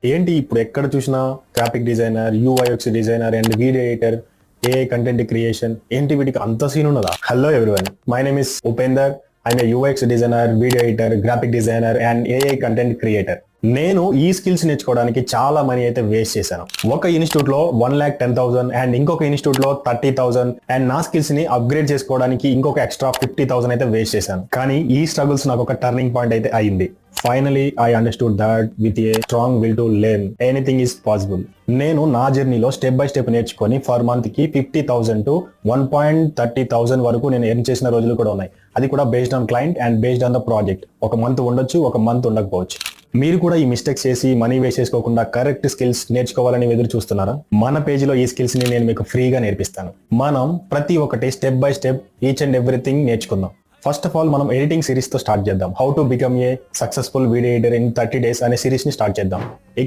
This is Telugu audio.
ఏంటి ఇప్పుడు ఎక్కడ చూసినా graphic designer, యూఐఎక్స్ designer and video editor, AI content creation, ఏంటి వీటికి అంత సీన్ ఉన్నదా? Hello everyone, my name is Upender. I'm a యూఐఎక్స్ designer, video editor, graphic designer and AI content creator. నేను ఈ స్కిల్స్ నేర్చుకోవడానికి చాలా మనీ అయితే వేస్ట్ చేశాను. ఒక ఇన్స్టిట్యూట్ లో 1,10,000 అండ్ ఇంకొక ఇన్స్టిట్యూట్ లో 30,000 అండ్ నా స్కిల్స్ ని అప్గ్రేడ్ చేసుకోవడానికి ఇంకొక ఎక్స్ట్రా 50,000 అయితే వేస్ట్ చేశాను. కానీ ఈ స్ట్రగుల్స్ నాకు ఒక టర్నింగ్ పాయింట్ అయితే అయింది. Finally, I understood that with a strong will to learn, anything is possible. నేను నా జర్నీలో స్టెప్ బై స్టెప్ నేర్చుకొని ఫర్ మంత్ కి 50,000 టు 1,30,000 వరకు నేను ఎర్న్ చేసిన రోజులు కూడా ఉన్నాయి. అది కూడా based on client and based on the project. ఒక మంత్ ఉండొచ్చు, ఒక మంత్ ఉండకపోవచ్చు. మీరు కూడా ఈ మిస్టేక్స్ చేసి మనీ వేస్ట్ చేసుకోకుండా కరెక్ట్ స్కిల్స్ నేర్చుకోవాలని ఎదురు చూస్తున్నారా? మన పేజీలో ఈ స్కిల్స్ ని నేను మీకు ఫ్రీగా నేర్పిస్తాను. మనం ప్రతి ఒక్కటి step by step each and everything నేర్చుకుందాం. ఫస్ట్ ఆఫ్ ఆల్ మనం ఎడిటింగ్ సిరీస్ తో స్టార్ట్ చేద్దాం. How to become a successful video editor in 30 days అనే సిరీస్ ని స్టార్ట్ చేద్దాం.